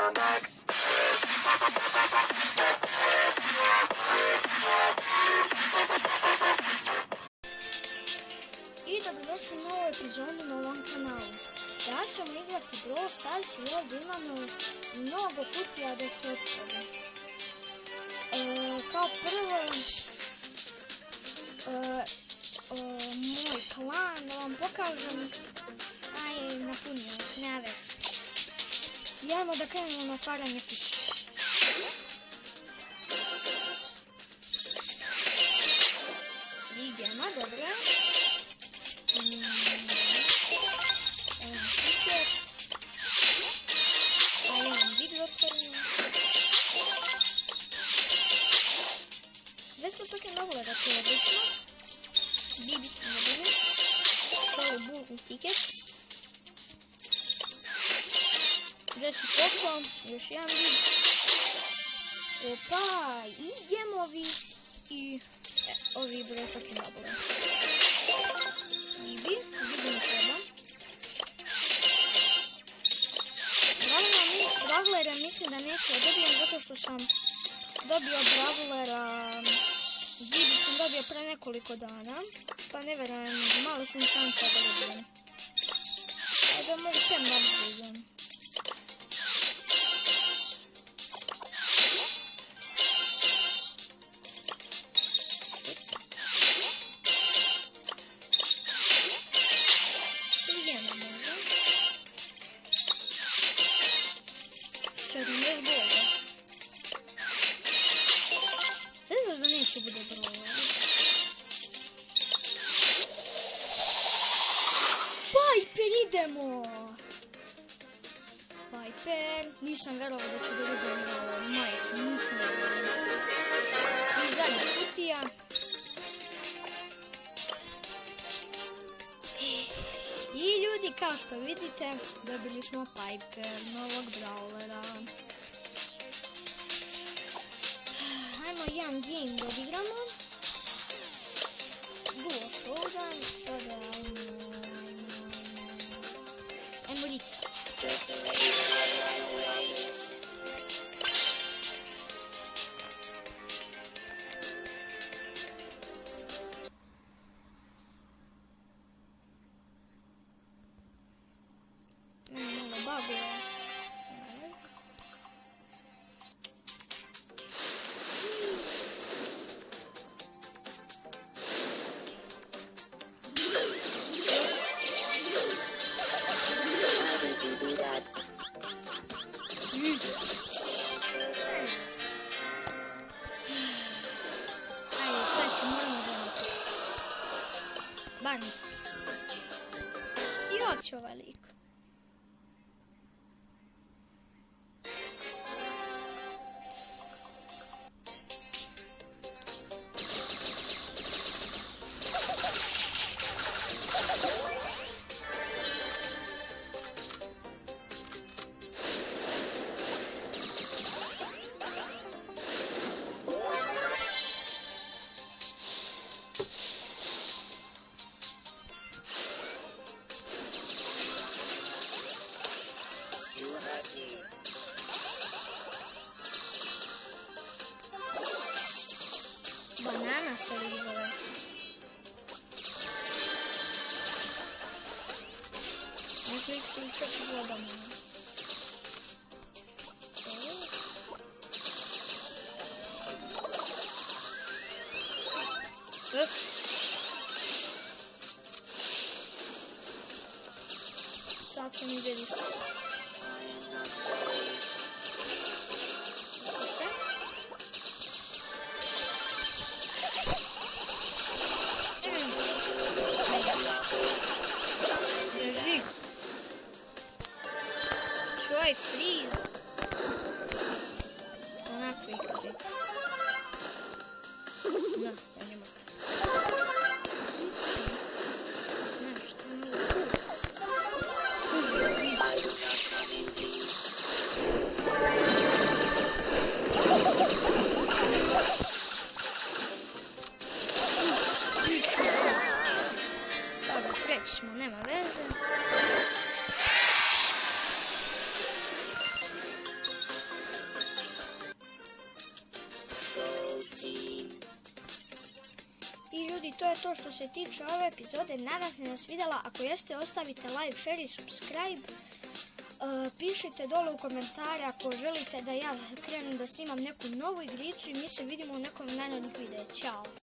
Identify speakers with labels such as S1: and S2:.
S1: I dobrodošli u novu epizodu na ovom kanalu. Danas ćemo igrati Brawl Stars i ovdje imamo mnogo kutija da se otvore. Kao prvo, moj klan, da vam pokažem. Aj, napunio se, nema veze. Idemo da krenemo na otvaranje kutija. Idemo, dobro. Tiket. Reći koliko, još jedan vid. Opa, idemo ovi i ovi broj fucking nabore. Ibi, vidimo treba. Bravlera mislim da neću dobijem zato što sam dobio Bravlera. Bibi sam dobio pre nekoliko dana. Pa ne verujem, malo sam šanca da dobijem. Da mogu sve malo uzem. Idemo! Piper, nisam verovao da ću da vidim Mike, nisam verovao. I zadnja kutija. I ljudi, kao što vidite, dobili smo Piper, novog Brawlera. Hajmo jedan game da odigramo. Duo Showdown, sada Emorita. Just the way you always. Barney. I hoće ovaj lik. Banana se li zove. Netflix čak gledamo. Sad sam vidjeli. Troy, please. Onako igrati. Da, ja nema. Dobro, treći smo, nema veze. ljudi, to je to što se tiče ove epizode. Nadam se da se vidjela. Ako jeste, ostavite like, share i subscribe. Pišite dole u komentare ako želite da ja krenem da snimam neku novu igricu i mi se vidimo u nekom narednih videa. Ćao!